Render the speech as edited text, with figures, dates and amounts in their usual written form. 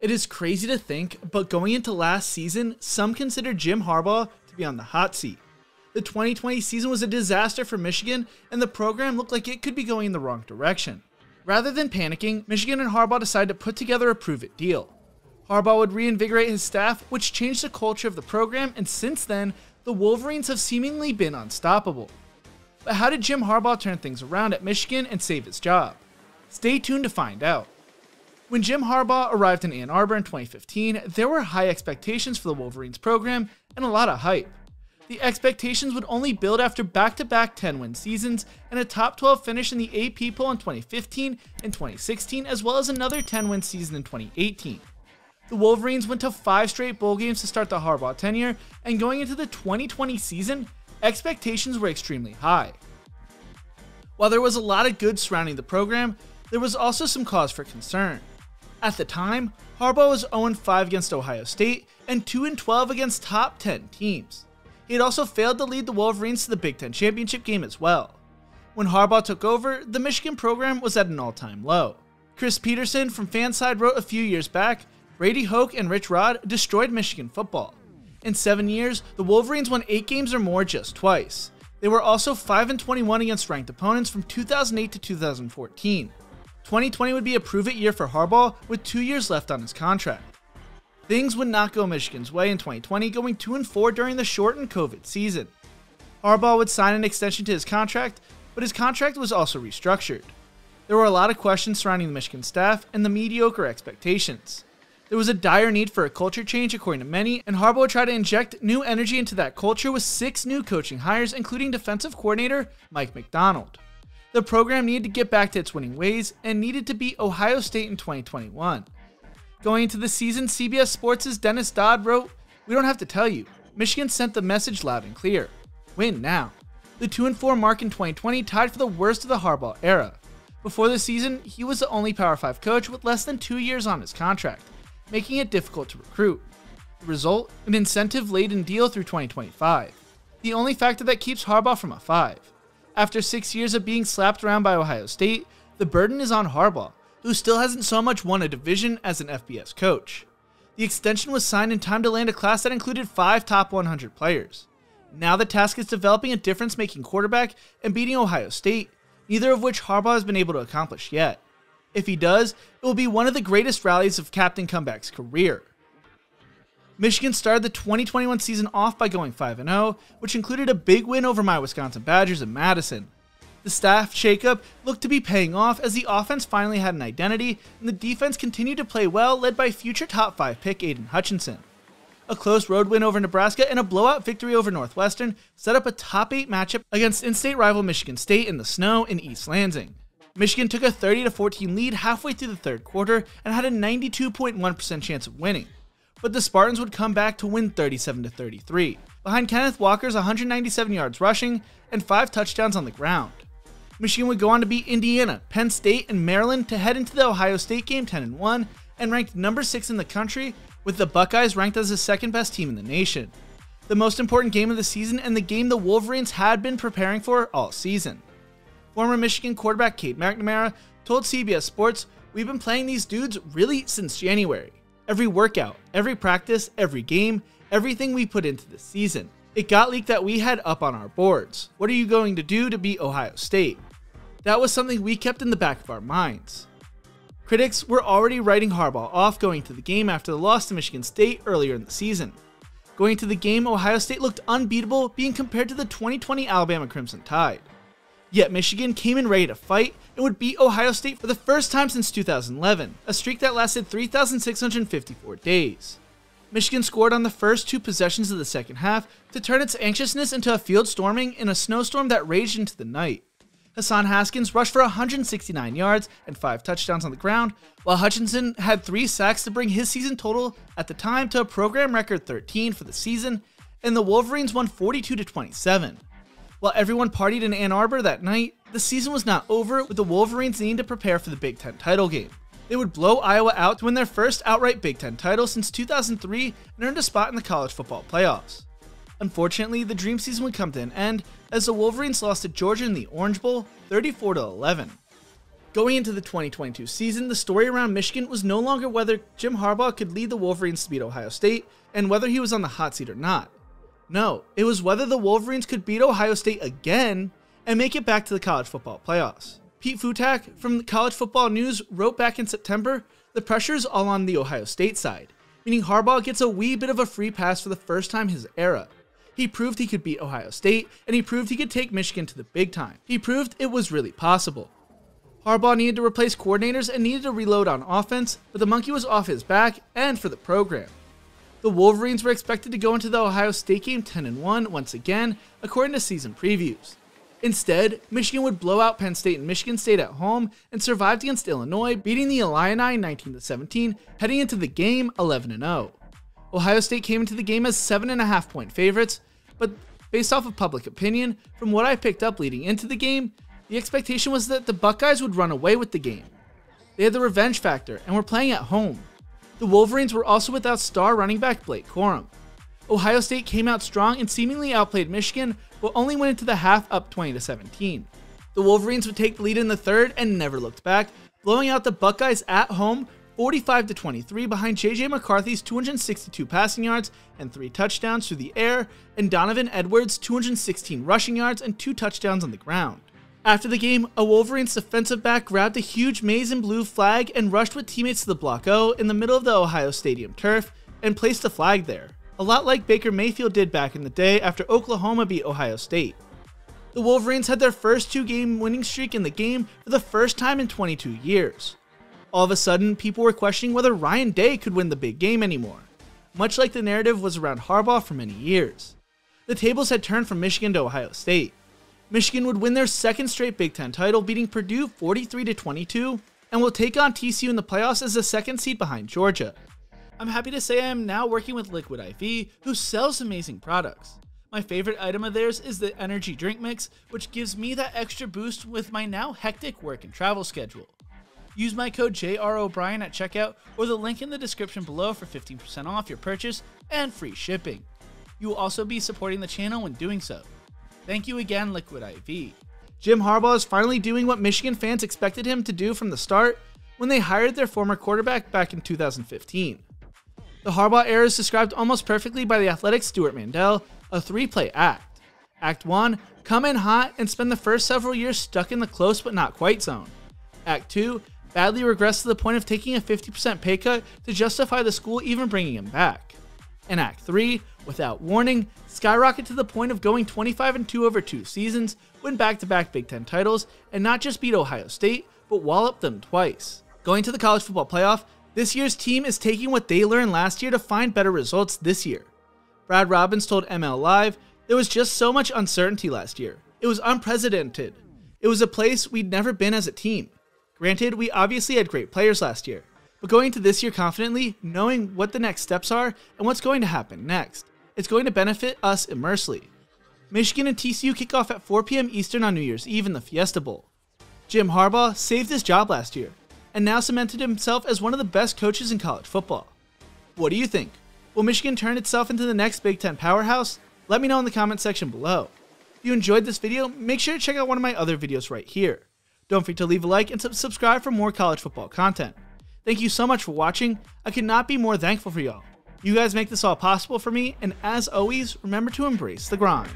It is crazy to think, but going into last season, some considered Jim Harbaugh to be on the hot seat. The 2020 season was a disaster for Michigan, and the program looked like it could be going in the wrong direction. Rather than panicking, Michigan and Harbaugh decided to put together a prove-it deal. Harbaugh would reinvigorate his staff, which changed the culture of the program, and since then, the Wolverines have seemingly been unstoppable. But how did Jim Harbaugh turn things around at Michigan and save his job? Stay tuned to find out. When Jim Harbaugh arrived in Ann Arbor in 2015, there were high expectations for the Wolverines program and a lot of hype. The expectations would only build after back-to-back 10-win seasons and a top 12 finish in the AP poll in 2015 and 2016, as well as another 10-win season in 2018. The Wolverines went to 5 straight bowl games to start the Harbaugh tenure, and going into the 2020 season, expectations were extremely high. While there was a lot of good surrounding the program, there was also some cause for concern. At the time, Harbaugh was 0-5 against Ohio State and 2-12 against top 10 teams. He had also failed to lead the Wolverines to the Big Ten championship game as well. When Harbaugh took over, the Michigan program was at an all-time low. Chris Peterson from Fanside wrote a few years back, Brady Hoke and Rich Rod destroyed Michigan football. In 7 years, the Wolverines won 8 games or more just twice. They were also 5-21 against ranked opponents from 2008 to 2014. 2020 would be a prove-it year for Harbaugh with 2 years left on his contract. Things would not go Michigan's way in 2020, going 2-4 during the shortened COVID season. Harbaugh would sign an extension to his contract, but his contract was also restructured. There were a lot of questions surrounding the Michigan staff and the mediocre expectations. There was a dire need for a culture change according to many, and Harbaugh would try to inject new energy into that culture with 6 new coaching hires, including defensive coordinator Mike Macdonald. The program needed to get back to its winning ways and needed to beat Ohio State in 2021. Going into the season, CBS Sports' Dennis Dodd wrote, "We don't have to tell you, Michigan sent the message loud and clear. Win now." The 2-4 mark in 2020 tied for the worst of the Harbaugh era. Before the season, he was the only Power 5 coach with less than 2 years on his contract, making it difficult to recruit. The result? An incentive-laden deal through 2025. The only factor that keeps Harbaugh from a 5. After 6 years of being slapped around by Ohio State, the burden is on Harbaugh, who still hasn't so much won a division as an FBS coach. The extension was signed in time to land a class that included 5 top 100 players. Now the task is developing a difference-making quarterback and beating Ohio State, neither of which Harbaugh has been able to accomplish yet. If he does, it will be one of the greatest rallies of Captain Comeback's career. Michigan started the 2021 season off by going 5-0, which included a big win over my Wisconsin Badgers in Madison. The staff shakeup looked to be paying off as the offense finally had an identity, and the defense continued to play well, led by future top 5 pick Aiden Hutchinson. A close road win over Nebraska and a blowout victory over Northwestern set up a top 8 matchup against in-state rival Michigan State in the snow in East Lansing. Michigan took a 30-14 lead halfway through the third quarter and had a 92.1% chance of winning. But the Spartans would come back to win 37-33, behind Kenneth Walker's 197 yards rushing and 5 touchdowns on the ground. Michigan would go on to beat Indiana, Penn State, and Maryland to head into the Ohio State game 10-1 and ranked number 6 in the country, with the Buckeyes ranked as the second best team in the nation. The most important game of the season and the game the Wolverines had been preparing for all season. Former Michigan quarterback Kate McNamara told CBS Sports, "We've been playing these dudes really since January. Every workout, every practice, every game, everything we put into the season. It got leaked that we had up on our boards. What are you going to do to beat Ohio State?" That was something we kept in the back of our minds. Critics were already writing Harbaugh off going to the game after the loss to Michigan State earlier in the season. Going to the game, Ohio State looked unbeatable, being compared to the 2020 Alabama Crimson Tide. Yet Michigan came in ready to fight and would beat Ohio State for the first time since 2011, a streak that lasted 3,654 days. Michigan scored on the first 2 possessions of the second half to turn its anxiousness into a field storming in a snowstorm that raged into the night. Hassan Haskins rushed for 169 yards and 5 touchdowns on the ground, while Hutchinson had 3 sacks to bring his season total at the time to a program record 13 for the season, and the Wolverines won 42-27. While everyone partied in Ann Arbor that night, the season was not over, with the Wolverines needing to prepare for the Big Ten title game. They would blow Iowa out to win their first outright Big Ten title since 2003 and earned a spot in the college football playoffs. Unfortunately, the dream season would come to an end as the Wolverines lost to Georgia in the Orange Bowl 34-11. Going into the 2022 season, the story around Michigan was no longer whether Jim Harbaugh could lead the Wolverines to beat Ohio State and whether he was on the hot seat or not. No, it was whether the Wolverines could beat Ohio State again and make it back to the college football playoffs. Pete Futak from the College Football News wrote back in September, "The pressure is all on the Ohio State side," meaning Harbaugh gets a wee bit of a free pass for the first time in his era. He proved he could beat Ohio State, and he proved he could take Michigan to the big time. He proved it was really possible. Harbaugh needed to replace coordinators and needed to reload on offense, but the monkey was off his back and for the program. The Wolverines were expected to go into the Ohio State game 10-1 once again, according to season previews. Instead, Michigan would blow out Penn State and Michigan State at home and survived against Illinois, beating the Illini 19-17, heading into the game 11-0. Ohio State came into the game as 7.5-point favorites, but based off of public opinion, from what I picked up leading into the game, the expectation was that the Buckeyes would run away with the game. They had the revenge factor and were playing at home. The Wolverines were also without star running back Blake Corum. Ohio State came out strong and seemingly outplayed Michigan, but only went into the half up 20-17. The Wolverines would take the lead in the third and never looked back, blowing out the Buckeyes at home 45-23 behind J.J. McCarthy's 262 passing yards and 3 touchdowns through the air, and Donovan Edwards' 216 rushing yards and 2 touchdowns on the ground. After the game, a Wolverines defensive back grabbed a huge maize and blue flag and rushed with teammates to the Block O in the middle of the Ohio Stadium turf and placed the flag there, a lot like Baker Mayfield did back in the day after Oklahoma beat Ohio State. The Wolverines had their first 2-game winning streak in the game for the first time in 22 years. All of a sudden, people were questioning whether Ryan Day could win the big game anymore, much like the narrative was around Harbaugh for many years. The tables had turned from Michigan to Ohio State. Michigan would win their second straight Big Ten title, beating Purdue 43-22, and will take on TCU in the playoffs as the second seed behind Georgia. I'm happy to say I am now working with Liquid IV, who sells amazing products. My favorite item of theirs is the energy drink mix, which gives me that extra boost with my now hectic work and travel schedule. Use my code jrobrien at checkout or the link in the description below for 15% off your purchase and free shipping. You will also be supporting the channel when doing so. Thank you again, Liquid IV. Jim Harbaugh is finally doing what Michigan fans expected him to do from the start when they hired their former quarterback back in 2015. The Harbaugh era is described almost perfectly by the Athletic's Stuart Mandel, a 3-play act. Act 1, come in hot and spend the first several years stuck in the close but not quite zone. Act 2, badly regress to the point of taking a 50% pay cut to justify the school even bringing him back. And Act 3, without warning, skyrocket to the point of going 25-2 over 2 seasons, win back-to-back Big Ten titles, and not just beat Ohio State, but wallop them twice. Going to the college football playoff, this year's team is taking what they learned last year to find better results this year. Brad Robbins told ML Live, "There was just so much uncertainty last year. It was unprecedented. It was a place we'd never been as a team. Granted, we obviously had great players last year, but going into this year confidently, knowing what the next steps are and what's going to happen next, it's going to benefit us immensely." Michigan and TCU kick off at 4 p.m. Eastern on New Year's Eve in the Fiesta Bowl. Jim Harbaugh saved his job last year and now cemented himself as one of the best coaches in college football. What do you think? Will Michigan turn itself into the next Big Ten powerhouse? Let me know in the comment section below. If you enjoyed this video, make sure to check out one of my other videos right here. Don't forget to leave a like and subscribe for more college football content. Thank you so much for watching. I could not be more thankful for y'all. You guys make this all possible for me, and as always, remember to embrace the grind.